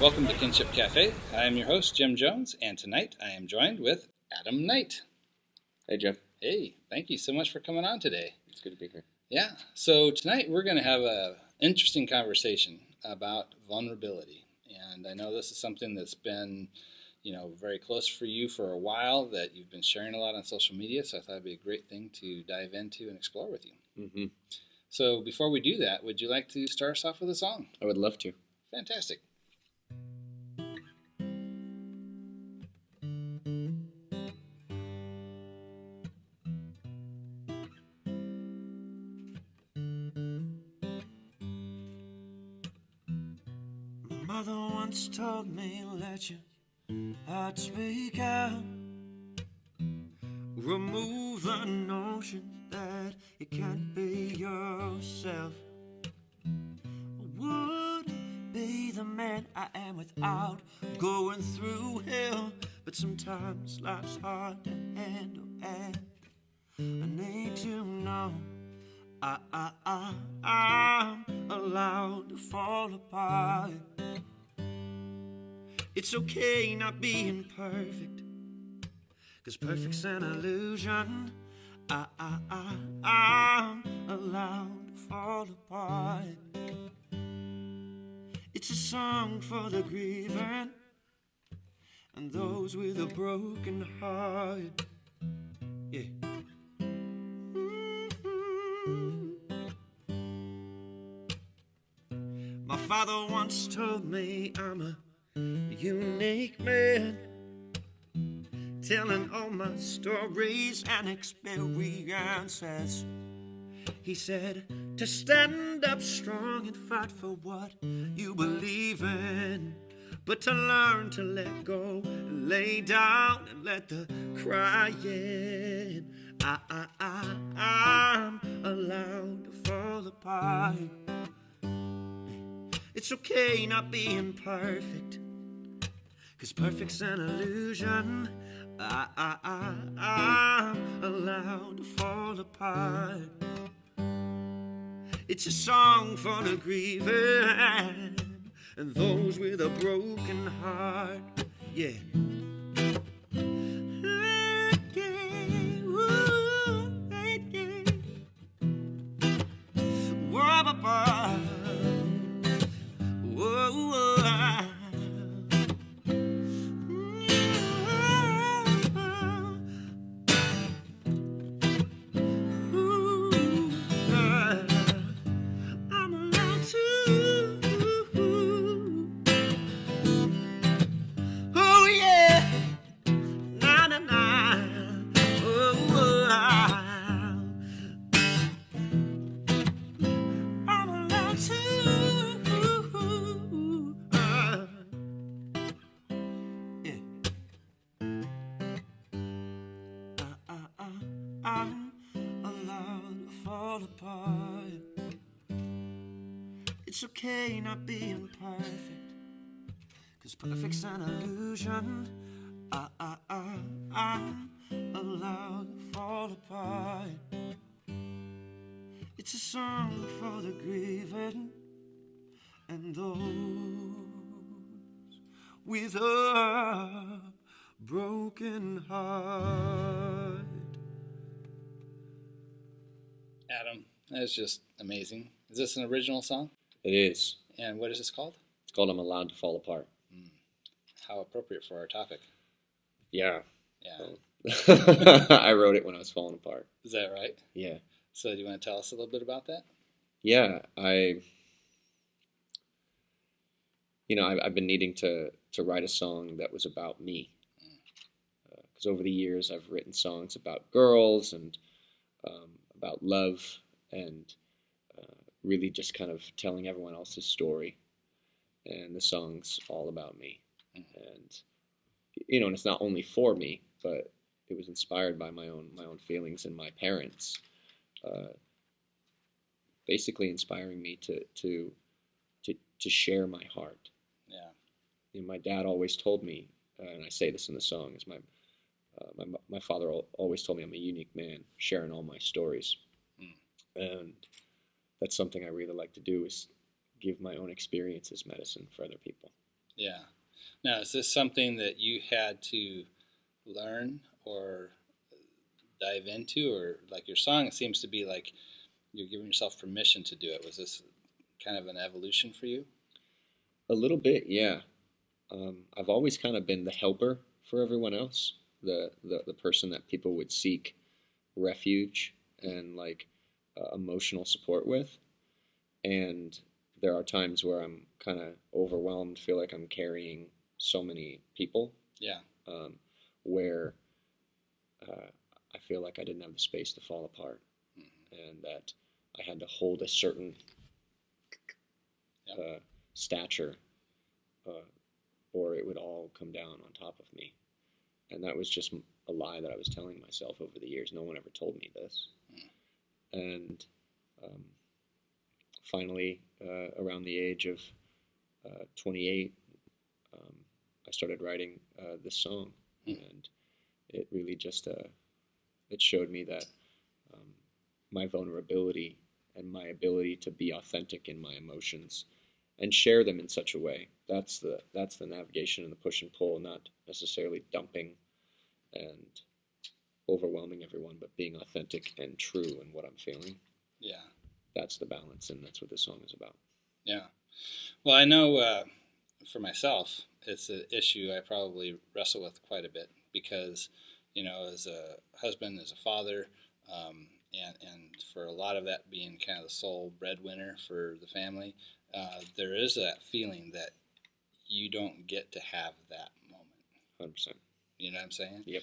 Welcome to Kinship Cafe. I am your host, Jim Jones, and tonight I am joined with Adam Knight. Hey, Jim. Hey, thank you so much for coming on today. It's good to be here. Yeah, so tonight we're going to have an interesting conversation about vulnerability. And I know this is something that's been, very close for you for a while, that you've been sharing a lot on social media, so I thought it'd be a great thing to dive into and explore with you. Mm-hmm. So before we do that, would you like to start us off with a song? I would love to. Fantastic. My mother once told me, let your heart speak out. Remove the notion that you can't be yourself. I wouldn't be the man I am without going through hell. But sometimes life's hard to handle, and I need to know I'm allowed to fall apart. It's okay not being perfect, 'cause perfect's an illusion. I'm allowed to fall apart. It's a song for the grieving and those with a broken heart. Yeah. My father once told me I'm a unique man, telling all my stories and experiences. He said to stand up strong and fight for what you believe in, but to learn to let go and lay down and let the crying. I'm allowed to fall apart. It's okay not being perfect, 'cause perfect's an illusion. I'm allowed to fall apart. It's a song for the grieving and those with a broken heart. Yeah. I'm allowed to fall apart. It's okay not being perfect, 'cause perfect's an illusion. I'm allowed to fall apart. It's a song for the grieving and those with a broken heart. Adam, that is just amazing. Is this an original song? It is. And what is this called? It's called I'm Allowed to Fall Apart. How appropriate for our topic. Yeah. Yeah. I wrote it when I was falling apart. Is that right? Yeah. So do you want to tell us a little bit about that? Yeah. I've been needing to write a song that was about me. Because over the years I've written songs about girls and about love and really just kind of telling everyone else's story. And the song's all about me. And and it's not only for me, but it was inspired by my own feelings and my parents, basically inspiring me to share my heart. Yeah. My dad always told me, and I say this in the song, is my father always told me I'm a unique man, sharing all my stories. And that's something I really like to do, is give my own experience as medicine for other people. Yeah. Now, is this something that you had to learn or dive into, or like your song seems to be like you're giving yourself permission to do it? Was this kind of an evolution for you? A little bit, yeah. I've always kind of been the helper for everyone else, the person that people would seek refuge and like emotional support with. And there are times where I'm kind of overwhelmed, feel like I'm carrying so many people, Yeah. um, where uh, I feel like I didn't have the space to fall apart, and that I had to hold a certain Yep. stature, uh, or it would all come down on top of me. And that was just a lie that I was telling myself over the years. No one ever told me this. And um, finally, around the age of 28, I started writing this song, and it really just it showed me that um, my vulnerability and my ability to be authentic in my emotions and share them in such a way. That's the navigation and the push and pull, not necessarily dumping and overwhelming everyone, but being authentic and true in what I'm feeling. Yeah. That's the balance, and that's what this song is about. Yeah. Well, I know for myself, it's an issue I probably wrestle with quite a bit because, as a husband, as a father, and for a lot of that being kind of the sole breadwinner for the family, there is that feeling that you don't get to have that moment. 100%. You know what I'm saying? Yep.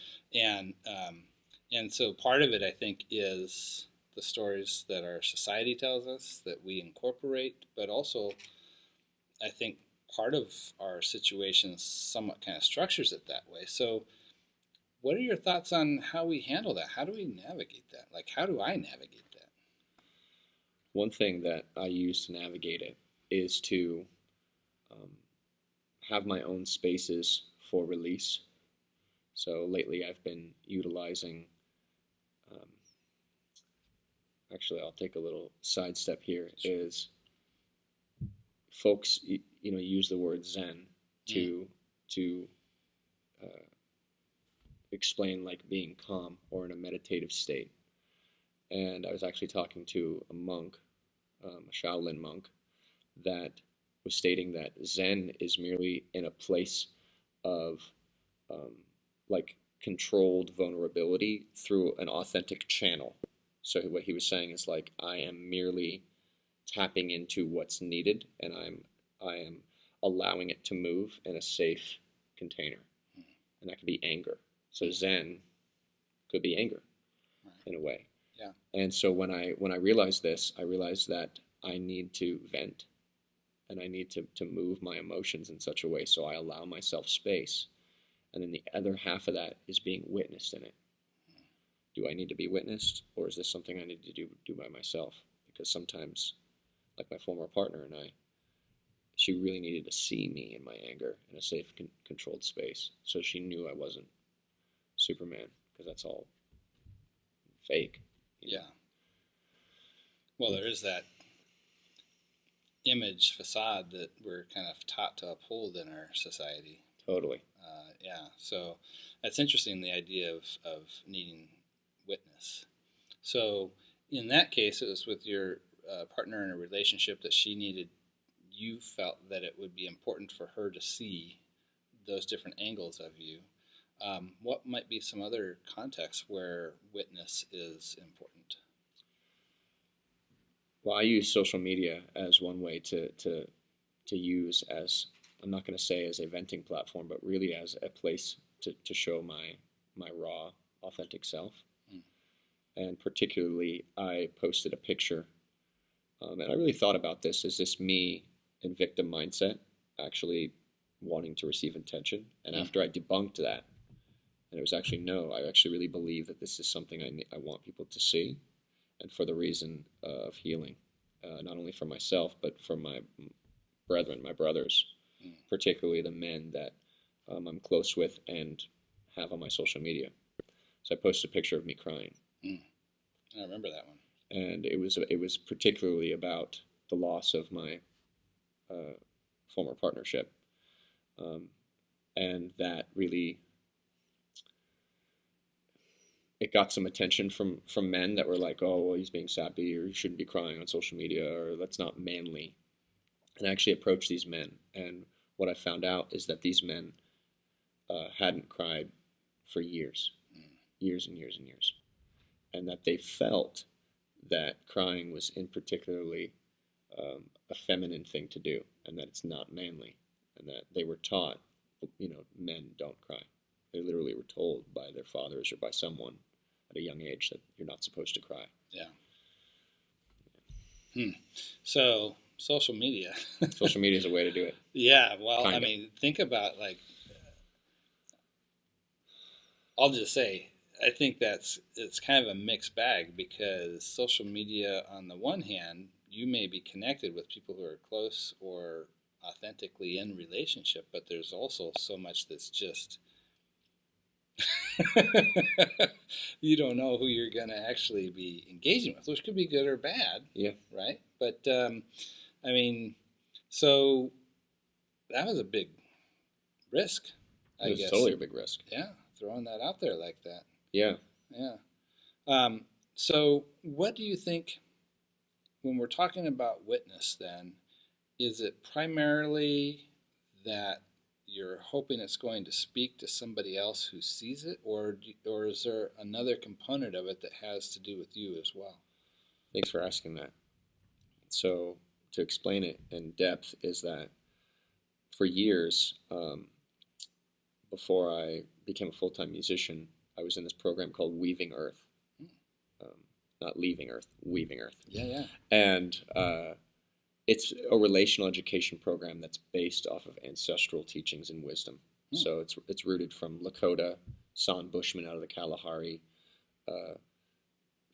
And so part of it, I think, is the stories that our society tells us that we incorporate, but also I think part of our situation somewhat kind of structures it that way. So, what are your thoughts on how we handle that? How do we navigate that? Like, how do I navigate that? One thing that I use to navigate it is to um, have my own spaces for release. So lately I've been utilizing, um, actually, I'll take a little sidestep here, is folks, use the word Zen to uh, explain like being calm or in a meditative state. And I was actually talking to a monk, a Shaolin monk, that was stating that Zen is merely in a place of um, like controlled vulnerability through an authentic channel. So what he was saying is like I am merely tapping into what's needed, and I am allowing it to move in a safe container, and that could be anger. So Zen could be anger, Right. in a way. Yeah. And so when I realized this, I realized that I need to vent, and I need to move my emotions in such a way so I allow myself space. And then the other half of that is being witnessed in it. Do I need to be witnessed, or is this something I need to do by myself? Because sometimes, like my former partner and I, she really needed to see me in my anger in a safe, controlled space, so she knew I wasn't Superman, because that's all fake. Yeah. Well, there is that image facade that we're kind of taught to uphold in our society. Totally. Yeah. So that's interesting, the idea of needing witness. So in that case, it was with your partner in a relationship that she needed, you felt that it would be important for her to see those different angles of you. What might be some other contexts where witness is important? Well, I use social media as one way to use as, I'm not going to say as a venting platform, but really as a place to show my raw, authentic self. Mm. And particularly, I posted a picture, and I really thought about this. Is this me in victim mindset, actually wanting to receive attention? And after I debunked that, and it was actually no, I actually really believe that this is something I want people to see, and for the reason of healing, not only for myself, but for my brethren, my brothers, particularly the men that I'm close with and have on my social media. So I posted a picture of me crying. I remember that one. And it was particularly about the loss of my former partnership. and that really, it got some attention from men that were like, oh, well, he's being sappy, or you shouldn't be crying on social media, or that's not manly. And I actually approached these men, and what I found out is that these men hadn't cried for years, years and years and years, and that they felt that crying was in particularly a feminine thing to do, and that it's not manly, and that they were taught, men don't cry. They literally were told by their fathers or by someone at a young age that you're not supposed to cry. Yeah. So social media. Social media is a way to do it. Yeah. Well, Kinda. I mean, think about I'll just say, I think it's kind of a mixed bag, because social media, on the one hand, you may be connected with people who are close or authentically in relationship, but there's also so much that's just you don't know who you're going to actually be engaging with, which could be good or bad. Yeah. Right. But I mean, so that was a big risk, I guess. It was totally a big risk. Yeah, throwing that out there like that. Yeah. Yeah. So what do you think, when we're talking about witness, then, is it primarily that you're hoping it's going to speak to somebody else who sees it, or is there another component of it that has to do with you as well? Thanks for asking that. So to explain it in depth is that for years, before I became a full-time musician, I was in this program called Weaving Earth. Not Leaving Earth, Weaving Earth. Yeah. And it's a relational education program that's based off of ancestral teachings and wisdom. So it's rooted from Lakota, San Bushman out of the Kalahari,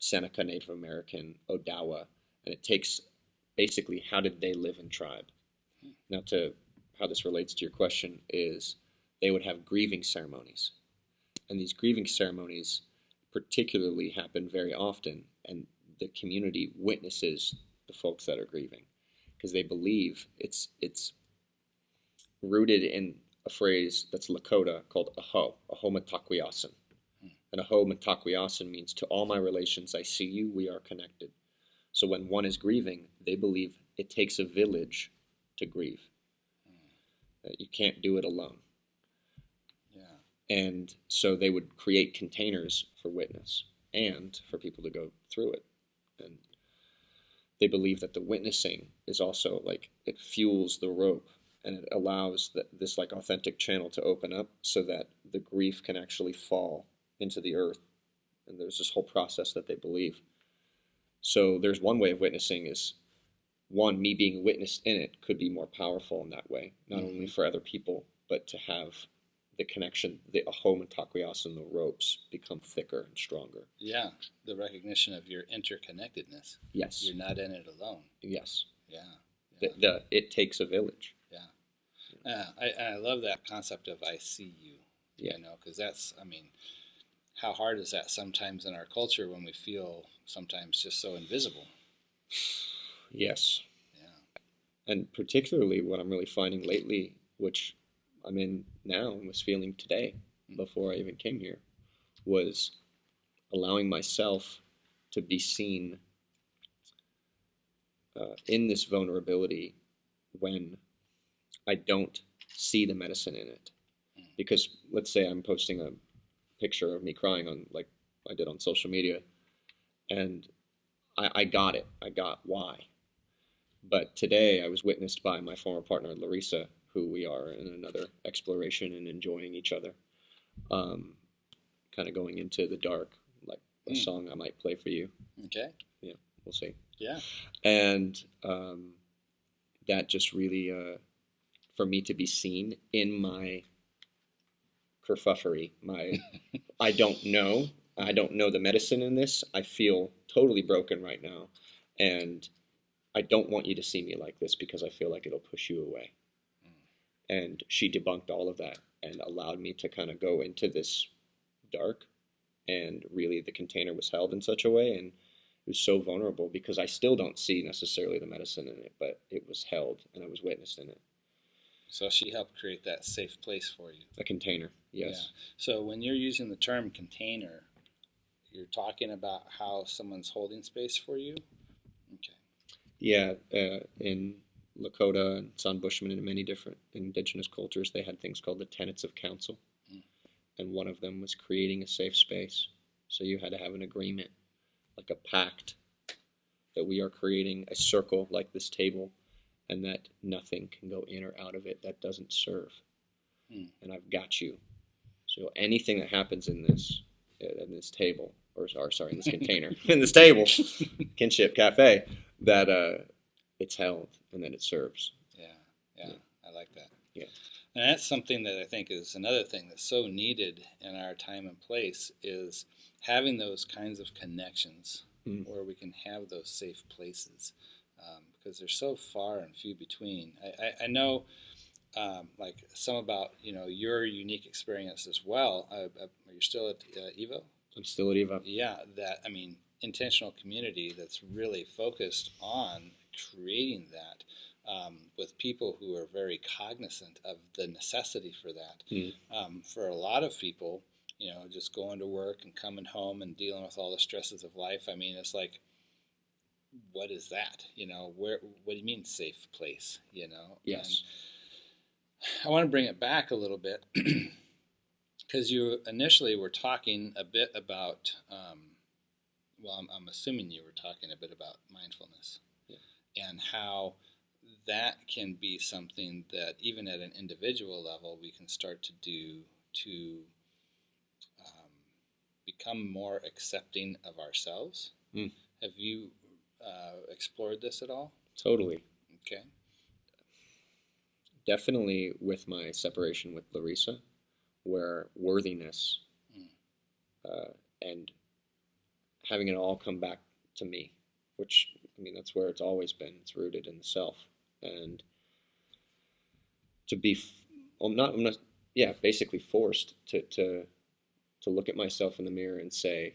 Seneca Native American, Odawa, and it takes basically how did they live in tribe. Now, to how this relates to your question is they would have grieving ceremonies, and these grieving ceremonies particularly happen very often, and the community witnesses the folks that are grieving because they believe it's rooted in a phrase that's Lakota called aho matakwiasan. And aho matakwiasan means, to all my relations I see you, we are connected. So when one is grieving, they believe it takes a village to grieve. You can't do it alone. And so they would create containers for witness and for people to go through it. And they believe that the witnessing is also like, it fuels the rope, and it allows this like authentic channel to open up so that the grief can actually fall into the earth. And there's this whole process that they believe. So there's one way of witnessing is, one, me being witnessed in it could be more powerful in that way, not only for other people, but to have the connection, the aho matakwiasan, and the ropes become thicker and stronger. Yeah, the recognition of your interconnectedness. Yes. You're not in it alone. Yes. Yeah. It takes a village. Yeah. I love that concept of I see you. Yeah. Because that's, I mean, how hard is that sometimes in our culture when we feel sometimes just so invisible? Yes. Yeah. And particularly what I'm really finding lately, which I'm in now and was feeling today before I even came here, was allowing myself to be seen in this vulnerability when I don't see the medicine in it. Because let's say I'm posting a picture of me crying on, like I did on social media, and I got it. I got why. But today I was witnessed by my former partner, Larissa, who we are in another exploration and enjoying each other. Kind of going into the dark, like a song I might play for you. Okay. Yeah, we'll see. Yeah. And that just really, for me to be seen in my kerfuffery, my I don't know the medicine in this. I feel totally broken right now, and I don't want you to see me like this because I feel like it'll push you away. And she debunked all of that and allowed me to kind of go into this dark, and really the container was held in such a way, and it was so vulnerable because I still don't see necessarily the medicine in it, but it was held and I was witnessed in it. So she helped create that safe place for you. A container, yes. Yeah. So when you're using the term container, you're talking about how someone's holding space for you? Okay. Yeah, in Lakota and San Bushman and many different indigenous cultures, they had things called the tenets of council. Mm. And one of them was creating a safe space. So you had to have an agreement, like a pact, that we are creating a circle like this table, and that nothing can go in or out of it that doesn't serve. Mm. And I've got you. So anything that happens in this table, or sorry, in this container, in this table, Kinship Cafe, that it's held and that it serves. Yeah, I like that. Yeah. And that's something that I think is another thing that's so needed in our time and place is having those kinds of connections where we can have those safe places, because they're so far and few between. I know like some about your unique experience as well. Are you still at Evo? I'm still at Evo. Yeah, intentional community that's really focused on creating that with people who are very cognizant of the necessity for that. For a lot of people, just going to work and coming home and dealing with all the stresses of life. I mean, it's like, what is that? What do you mean safe place? Yes. And I want to bring it back a little bit because you initially were talking a bit about, I'm assuming you were talking a bit about mindfulness, and how that can be something that even at an individual level we can start to do to become more accepting of ourselves. Have you explored this at all? Totally. Okay. Definitely with my separation with Larissa, where worthiness and having it all come back to me, which, I mean, that's where it's always been. It's rooted in the self. And to be, basically forced to look at myself in the mirror and say,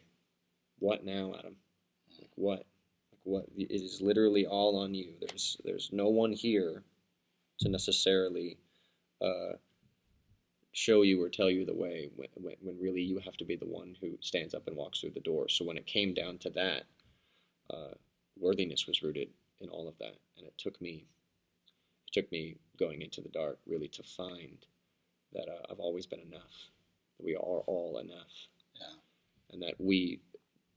what now, Adam? Like, what? It is literally all on you. There's no one here to necessarily show you or tell you the way when really you have to be the one who stands up and walks through the door. So when it came down to that, worthiness was rooted in all of that, and it took me going into the dark really to find that I've always been enough, that we are all enough, and that we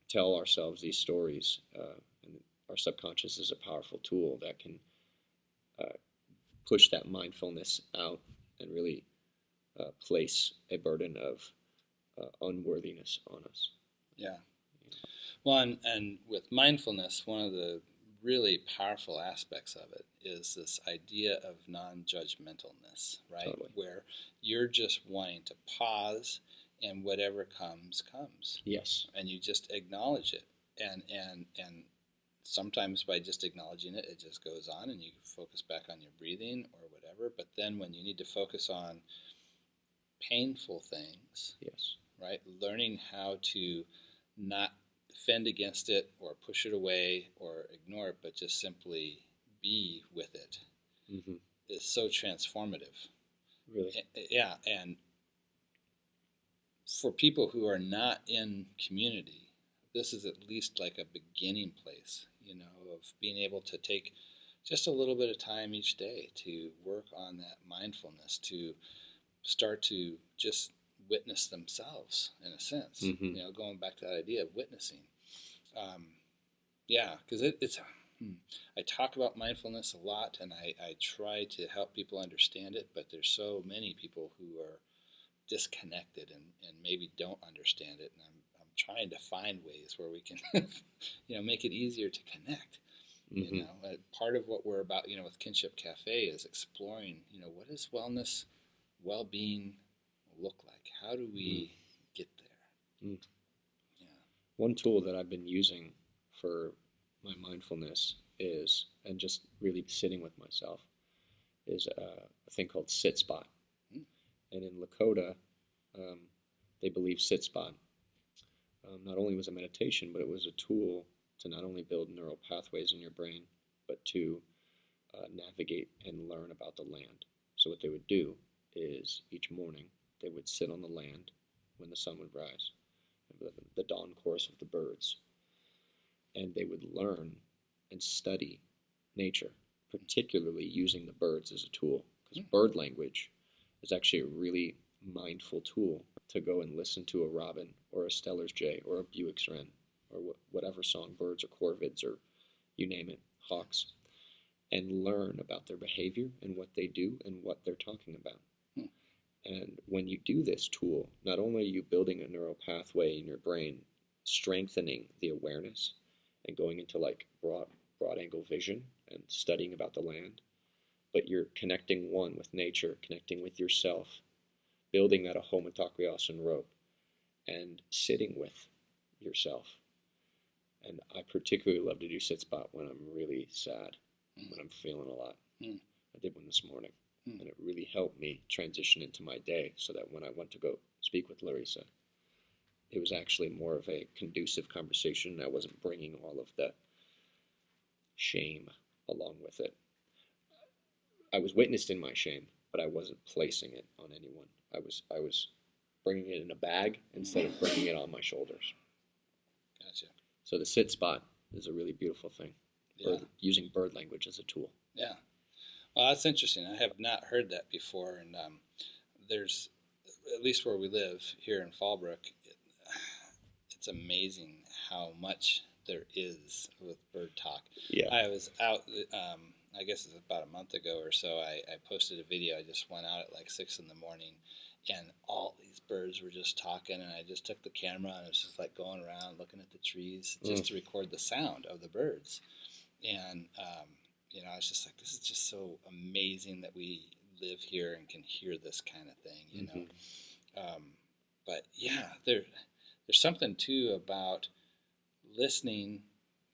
tell ourselves these stories, and our subconscious is a powerful tool that can push that mindfulness out and really place a burden of unworthiness on us. Yeah. Well, and with mindfulness, one of the really powerful aspects of it is this idea of non-judgmentalness, right? Totally. Where you're just wanting to pause, and whatever comes. Yes. And you just acknowledge it, and sometimes by just acknowledging it, it just goes on, and you focus back on your breathing or whatever. But then when you need to focus on painful things, yes, right? Learning how to not fend against it or push it away or ignore it, but just simply be with it is so transformative. Really? Yeah, and for people who are not in community, this is at least like a beginning place, of being able to take just a little bit of time each day to work on that mindfulness, to start to just witness themselves in a sense. Going back to that idea of witnessing. Because it's I talk about mindfulness a lot, and I try to help people understand it, but there's so many people who are disconnected and maybe don't understand it, and I'm trying to find ways where we can make it easier to connect. Part of what we're about with Kinship Cafe is exploring what does wellness, well-being look like? How do we get there? Yeah. One tool that I've been using for my mindfulness is, and just really sitting with myself, is a thing called sit spot. And in Lakota, they believe sit spot not only was a meditation, but it was a tool to not only build neural pathways in your brain, but to navigate and learn about the land. So what they would do is each morning they would sit on the land when the sun would rise, the dawn chorus of the birds, and they would learn and study nature, particularly using the birds as a tool, because bird language is actually a really mindful tool to go and listen to a robin or a Steller's jay or a Buick's wren or whatever songbirds or corvids or you name it, hawks, and learn about their behavior and what they do and what they're talking about. And when you do this tool, not only are you building a neural pathway in your brain, strengthening the awareness and going into like broad angle vision and studying about the land, but you're connecting one with nature, connecting with yourself, building that ahomatakriasan rope, and sitting with yourself. And I particularly love to do sit spot when I'm really sad, when I'm feeling a lot. I did one this morning, and it really helped me transition into my day so that when I went to go speak with Larissa, it was actually more of a conducive conversation. I wasn't bringing all of the shame along with it. I was witnessed in my shame, but I wasn't placing it on anyone. I was bringing it in a bag instead of bringing it on my shoulders. Gotcha. So the sit spot is a really beautiful thing. Yeah. Using bird language as a tool. Yeah. Well, that's interesting. I have not heard that before, and there's, at least where we live here in Fallbrook, it's amazing how much there is with bird talk. Yeah. I was out, I guess it's about a month ago or so, I posted a video. I just went out at like 6 in the morning, and all these birds were just talking, and I just took the camera, and it was just like going around looking at the trees just to record the sound of the birds. And, I was just like, this is just so amazing that we live here and can hear this kind of thing, you know. But yeah, there's something too about listening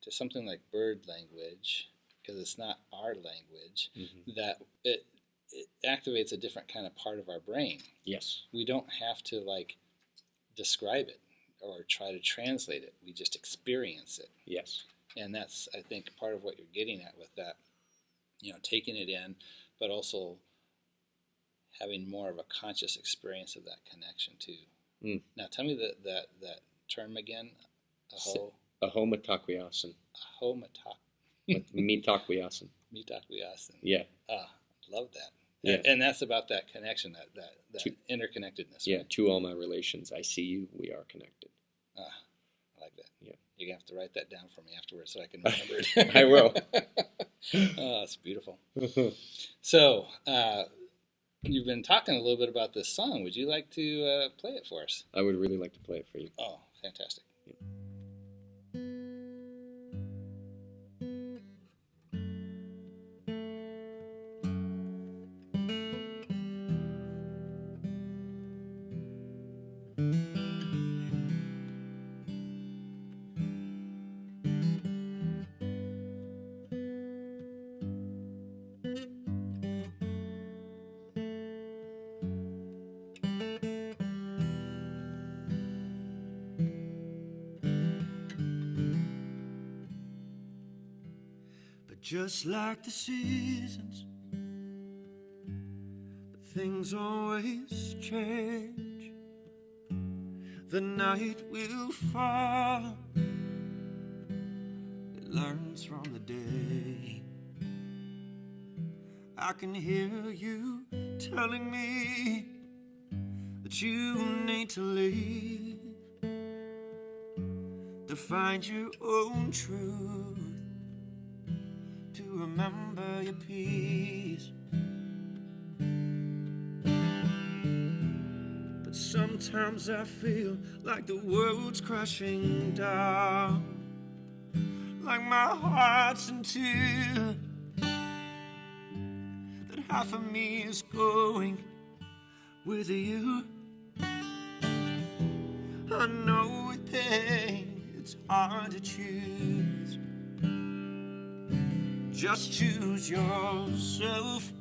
to something like bird language, because it's not our language, that it activates a different kind of part of our brain. Yes. We don't have to like describe it or try to translate it. We just experience it. Yes. And that's, I think, part of what you're getting at with that, taking it in, but also having more of a conscious experience of that connection too. Now, tell me that term again. Ahomatakriasan. Mitakriasan. Mitakriasan. Yeah. Love that. Yeah. And that's about that connection, that interconnectedness. Yeah. Right? To all my relations, I see you. We are connected. I like that. Yeah. You're going to have to write that down for me afterwards so I can remember it. I will. Oh, it's beautiful. So, you've been talking a little bit about this song. Would you like to play it for us? I would really like to play it for you. Oh, fantastic. Yeah. Just like the seasons, things always change. The night will fall, it learns from the day. I can hear you telling me that you need to leave to find your own truth, to remember your peace. But sometimes I feel like the world's crashing down, like my heart's in tears, that half of me is going with you. I know with pain it's hard to choose. Just choose yourself.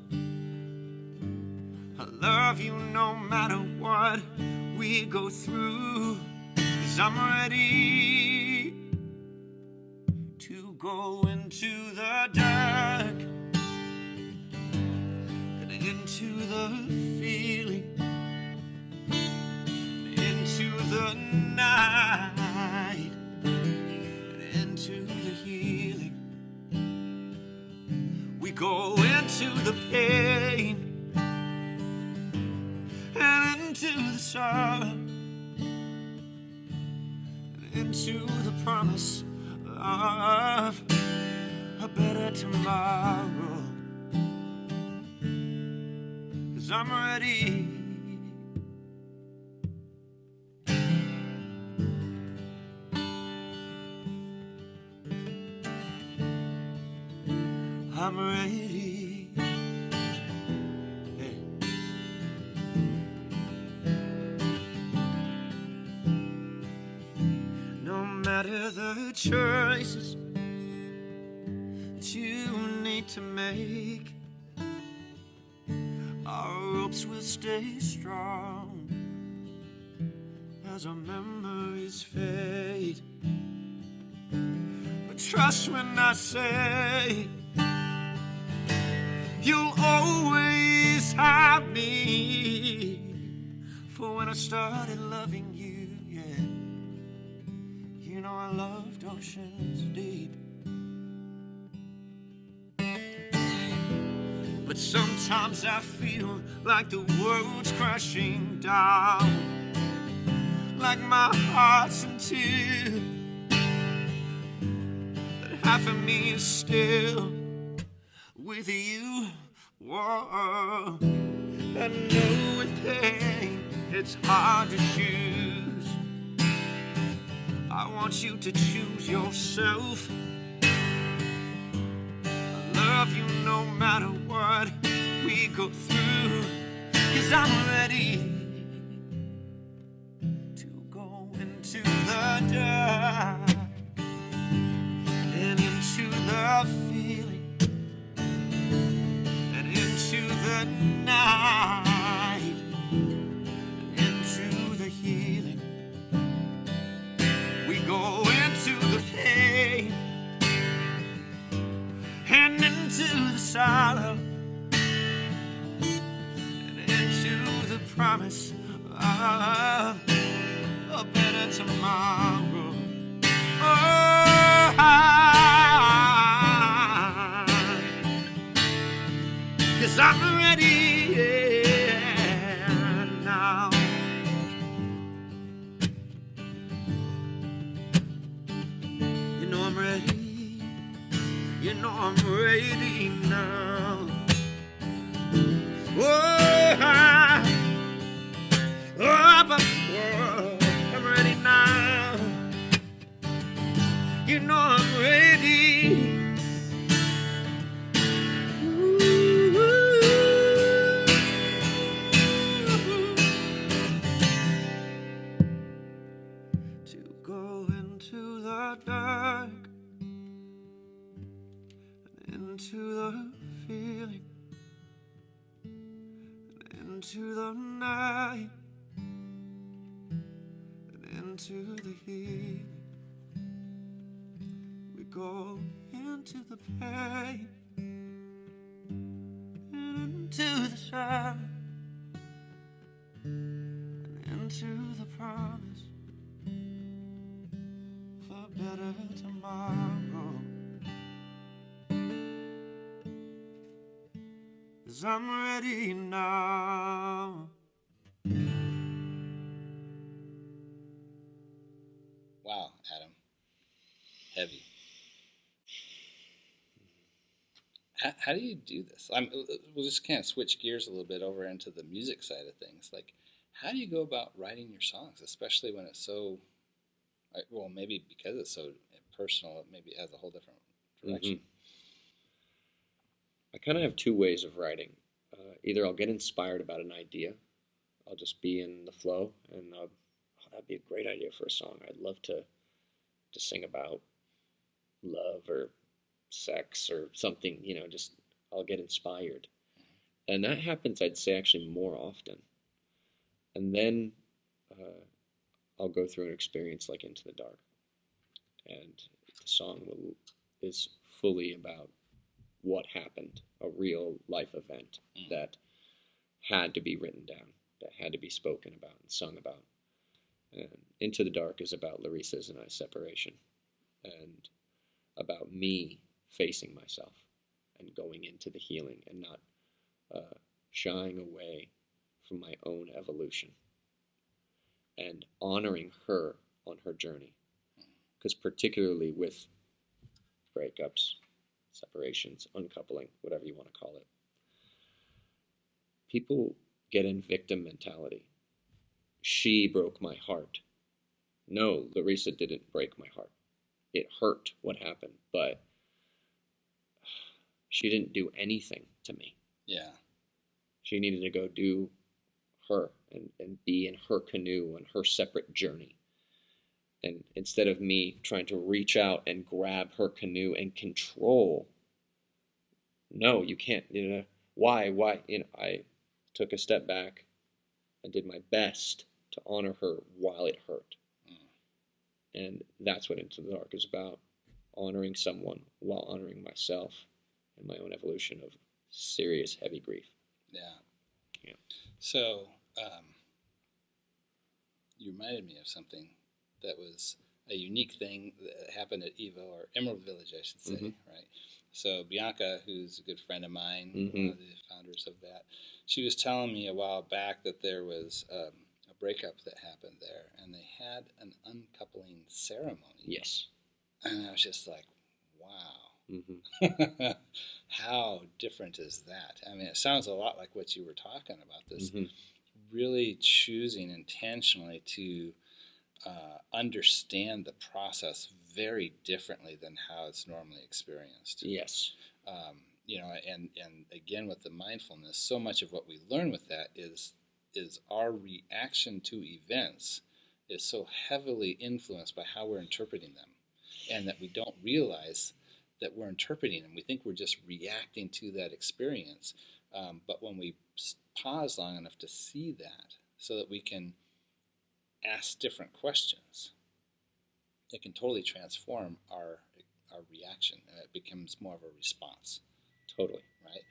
I love you no matter what we go through, 'cause I'm ready to go into the dark and into the feeling, into the night, and into the healing. We go into the pain and into the sorrow, and into the promise of a better tomorrow. 'Cause I'm ready. I'm ready. Yeah. No matter the choices that you need to make, our ropes will stay strong as our memories fade. But trust when I say you'll always have me. For when I started loving you, yeah, you know I loved oceans deep. But sometimes I feel like the world's crashing down, like my heart's in tears, but half of me is still with you. Whoa. I know with pain it's hard to choose. I want you to choose yourself. I love you no matter what we go through, 'cause I'm ready to go into the dark and into the feeling and into the night and into the healing. We go into the pain and into the sorrow and into the promise of a better tomorrow. Oh, 'cause I'm ready, yeah, now. You know I'm ready. You know I'm ready now. I'm ready now. You know I'm ready. To go into the dark and into the feeling and into the night and into the healing. We go into the pain and into the sorrow and into the promise of a better tomorrow. 'Cause I'm ready now. Wow, Adam. Heavy. How do you do this? We'll just kind of switch gears a little bit over into the music side of things. Like, how do you go about writing your songs, especially when it's so, well, maybe because it's so personal, maybe it has a whole different direction. Mm-hmm. I kind of have two ways of writing. Either I'll get inspired about an idea. I'll just be in the flow, and that'd be a great idea for a song. I'd love to sing about love or sex or something, just I'll get inspired. And that happens, I'd say, actually more often. And then I'll go through an experience like Into the Dark. And the song is fully about what happened, a real life event that had to be written down, that had to be spoken about and sung about. And Into the Dark is about Larissa's and I's separation, and about me facing myself and going into the healing and not shying away from my own evolution and honoring her on her journey. Because particularly with breakups, separations, uncoupling, whatever you want to call it, people get in victim mentality. She broke my heart. No, Larissa didn't break my heart. It hurt what happened, but she didn't do anything to me. Yeah. She needed to go do her and be in her canoe on her separate journey. And instead of me trying to reach out and grab her canoe and control, no, you can't, why, I took a step back and did my best to honor her while it hurt. And that's what Into the Dark is about, honoring someone while honoring myself and my own evolution of serious, heavy grief. Yeah. Yeah. So, you reminded me of something that was a unique thing that happened at Evo, or Emerald Village, I should say, right? So Bianca, who's a good friend of mine, one of the founders of that, she was telling me a while back that there was a breakup that happened there, and they had an uncoupling ceremony. Yes. And I was just like, wow. How different is that? I mean, it sounds a lot like what you were talking about, this really choosing intentionally to understand the process very differently than how it's normally experienced. Yes. And again, with the mindfulness, so much of what we learn with that is our reaction to events is so heavily influenced by how we're interpreting them, and that we don't realize that we're interpreting them. We think we're just reacting to that experience, but when we pause long enough to see that, so that we can ask different questions, it can totally transform our reaction, and it becomes more of a response. Totally. Right?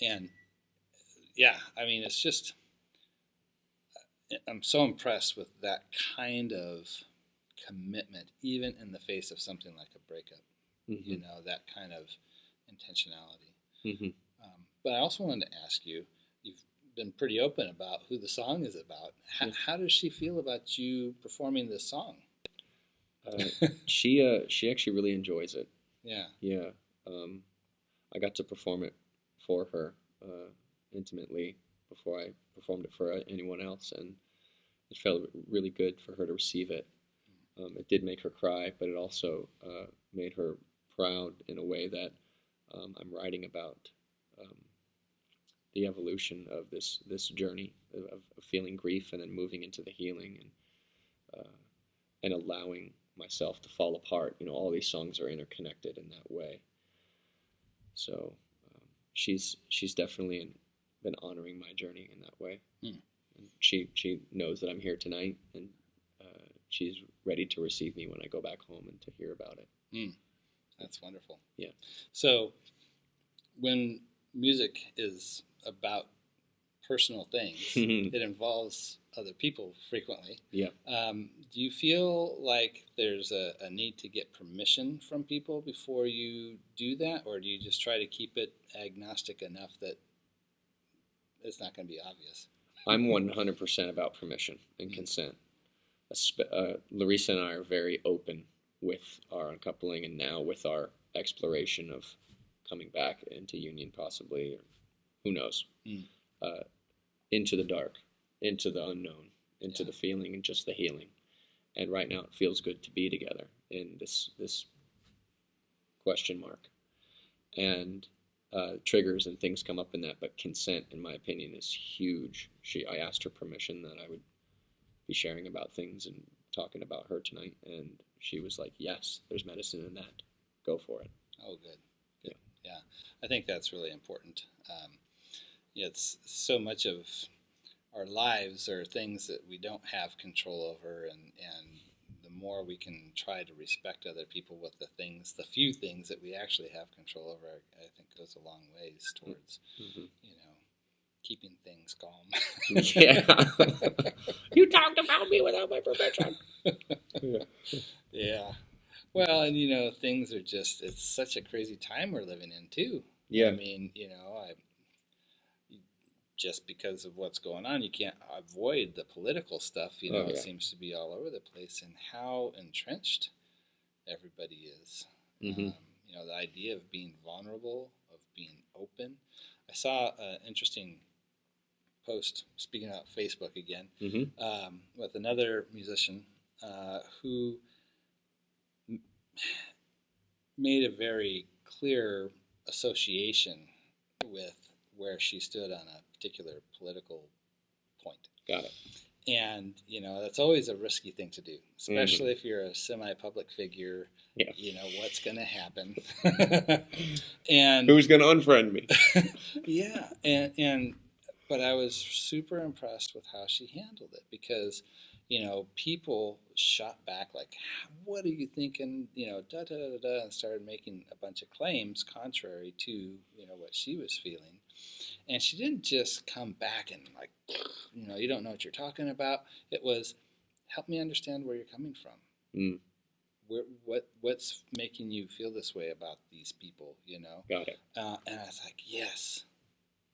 And yeah, I mean, it's just, I'm so impressed with that kind of commitment, even in the face of something like a breakup. That kind of intentionality. But I also wanted to ask you, you've been pretty open about who the song is about. How does she feel about you performing this song? She actually really enjoys it. Yeah. Yeah. I got to perform it for her intimately before I performed it for anyone else, and it felt really good for her to receive it. It did make her cry, but it also made her proud in a way that I'm writing about the evolution of this journey of feeling grief and then moving into the healing and allowing myself to fall apart. All these songs are interconnected in that way. So she's definitely been honoring my journey in that way. And she knows that I'm here tonight, and she's ready to receive me when I go back home and to hear about it. That's wonderful. Yeah. So when music is about personal things, it involves other people frequently. Yeah. Do you feel like there's a need to get permission from people before you do that, or do you just try to keep it agnostic enough that it's not going to be obvious? I'm 100% about permission and consent. Larissa and I are very open with our uncoupling, and now with our exploration of coming back into union possibly, or who knows, into the dark, into the unknown, into the feeling and just the healing. And right now it feels good to be together in this question mark. And triggers and things come up in that, but consent, in my opinion, is huge. I asked her permission that I would be sharing about things and talking about her tonight, and she was like, yes, there's medicine in that. Go for it. Oh, good. Yeah. I think that's really important. It's so much of our lives are things that we don't have control over, and the more we can try to respect other people with the few things that we actually have control over, I think goes a long ways towards, keeping things calm. Yeah. You talked about me without my permission. Yeah. Yeah. Well, and things are it's such a crazy time we're living in too. Yeah. I mean, just because of what's going on, you can't avoid the political stuff. Oh, It yeah. seems to be all over the place, and how entrenched everybody is. Mhm. The idea of being vulnerable, of being open. I saw an interesting post, speaking about Facebook again, Mhm. with another musician who made a very clear association with where she stood on a particular political point. Got it. And, that's always a risky thing to do, especially if you're a semi-public figure. Yeah. What's going to happen. And who's going to unfriend me? yeah. But I was super impressed with how she handled it because, people shot back like, what are you thinking? Da da da da, and started making a bunch of claims contrary to, what she was feeling. And she didn't just come back and like, you don't know what you're talking about. It was, help me understand where you're coming from. Mm. What's making you feel this way about these people? Got it. And I was like, yes,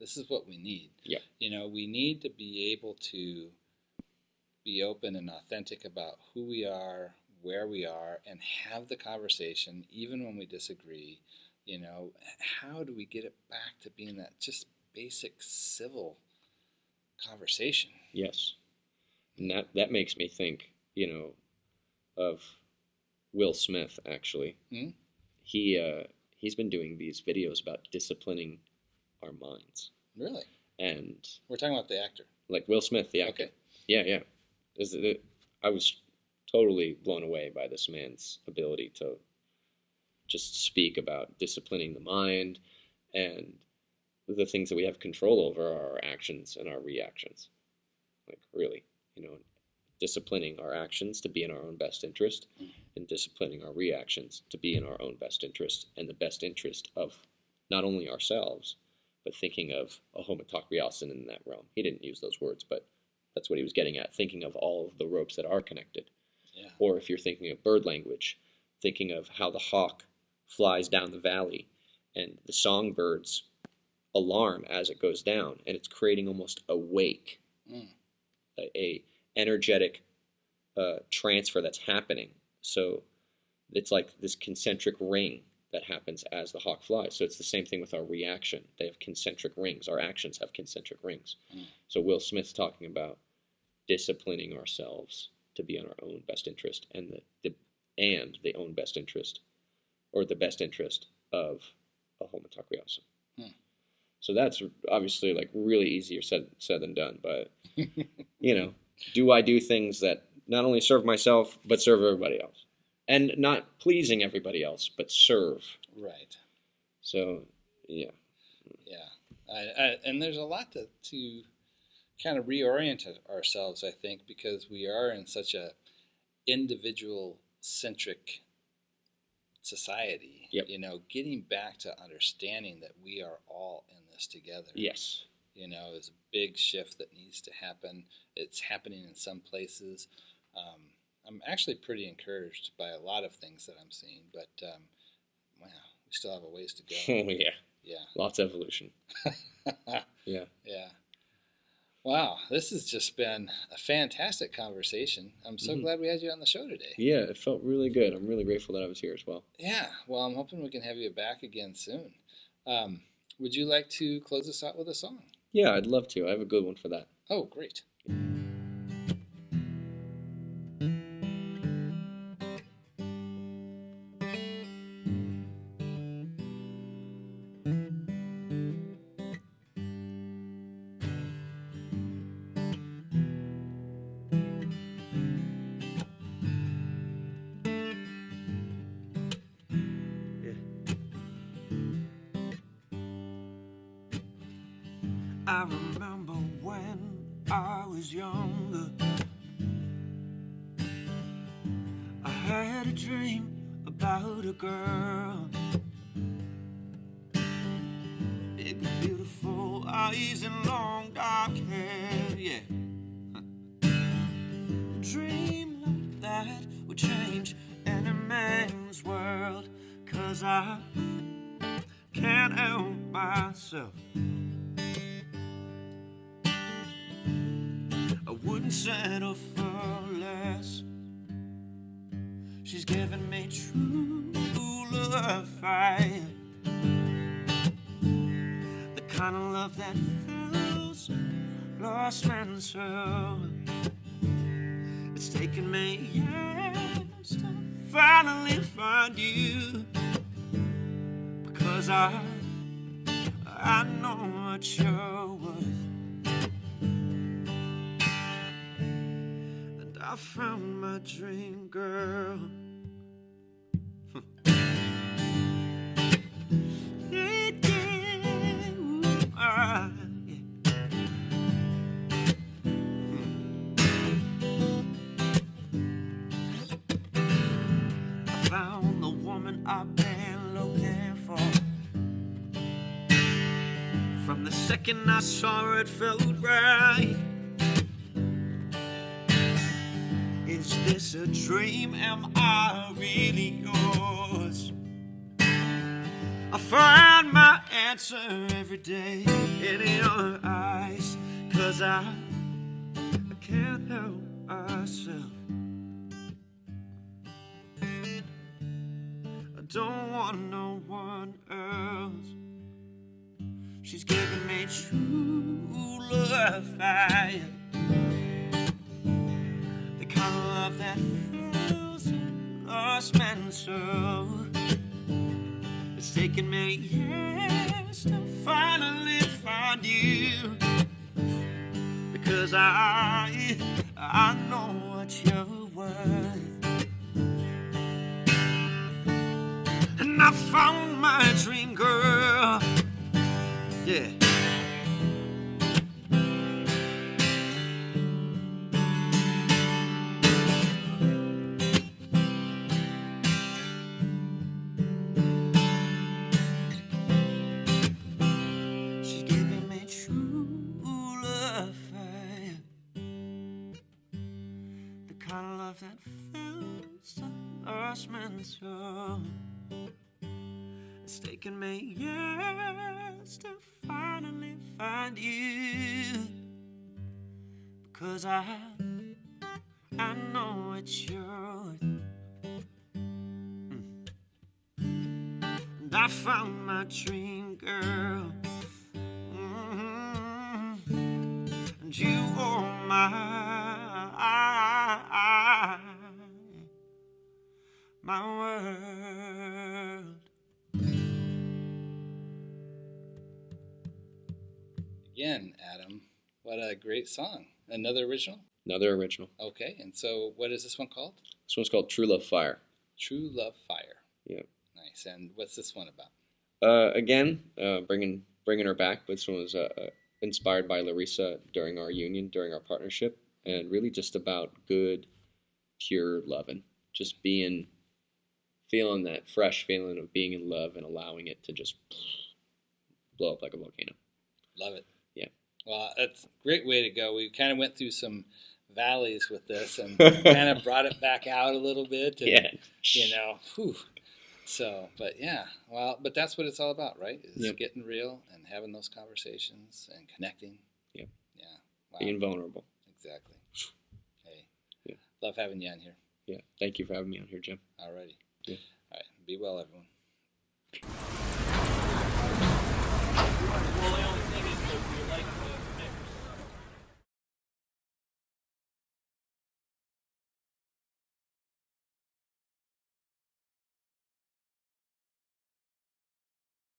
this is what we need. Yeah. We need to be able to be open and authentic about who we are, where we are, and have the conversation even when we disagree. How do we get it back to being that just basic civil conversation? Yes. And that makes me think, of Will Smith, actually. Hmm? He's been doing these videos about disciplining our minds. Really? And We're talking about the actor. like Will Smith, the actor. Okay. Yeah. I was totally blown away by this man's ability to just speak about disciplining the mind, and the things that we have control over are our actions and our reactions. Like, really, disciplining our actions to be in our own best interest, and disciplining our reactions to be in our own best interest and the best interest of not only ourselves, but thinking of a homotakriasin in that realm. He didn't use those words, but that's what he was getting at, thinking of all of the ropes that are connected. Yeah. Or if you're thinking of bird language, thinking of how the hawk flies down the valley and the songbirds alarm as it goes down, and it's creating almost a wake, a energetic transfer that's happening. So it's like this concentric ring that happens as the hawk flies. So it's the same thing with our reaction. They have concentric rings. Our actions have concentric rings. So Will Smith's talking about disciplining ourselves to be in our own best interest, and the own best interest, or the best interest of a homotakriasin. So that's obviously like really easier said than done. But do I do things that not only serve myself but serve everybody else, and not pleasing everybody else but serve? Right. So yeah. And there's a lot to kind of reorient ourselves, I think, because we are in such a individual-centric society. Yep. Getting back to understanding that we are all in this together. Yes. Is a big shift that needs to happen. It's happening in some places. I'm actually pretty encouraged by a lot of things that I'm seeing, but wow, we still have a ways to go. Oh yeah. Yeah. Lots of evolution. Yeah. Yeah. Wow, this has just been a fantastic conversation. I'm so glad we had you on the show today. Yeah, it felt really good. I'm really grateful that I was here as well. Yeah, well, I'm hoping we can have you back again soon. Would you like to close us out with a song? Yeah, I'd love to. I have a good one for that. Oh, great. I remember when I was younger, I had a dream about a girl. Big, beautiful eyes and long dark hair, yeah. Dream like that would change any man's world, 'cause I can't help myself. I wouldn't settle for less. She's giving me true love fire, the kind of love that fills lost man's soul. It's taken me years to finally find you, because I know what you're worth. And I found my dream girl. I found the woman I've been looking for. From the second I saw her, it felt right. Is this a dream? Am I really yours? I find my answer every day in your eyes, 'cause I can't help myself. I don't want no one else. She's giving me true love fire, the kind of love that fills a lost man's soul. It's taken me years to finally find you, because I know what you're worth. And I found my dream girl. Yeah. She's giving me true love fire, the kind of love that fills the lost man's soul. It's taken me years to finally find you, because I know it's yours. And I found my dream girl. And you are my world. Again, Adam, what a great song. Another original? Another original. Okay, and so what is this one called? This one's called True Love Fire. True Love Fire. Yeah. Nice. And what's this one about? Again, bringing her back. This one was inspired by Larissa during our union, during our partnership, and really just about good, pure loving. Just feeling that fresh feeling of being in love and allowing it to just blow up like a volcano. Love it. Yeah. Well, that's a great way to go. We kind of went through some valleys with this and kind of brought it back out a little bit. And, Yeah. You know, whew. So, but yeah, well, but that's what it's all about, right? Is Yep. getting real and having those conversations and connecting. Yep. Yeah. Wow. Being vulnerable. Exactly. Hey. Yeah. Love having you on here. Yeah. Thank you for having me on here, Jim. Alrighty. Yeah. All right. Be well, everyone.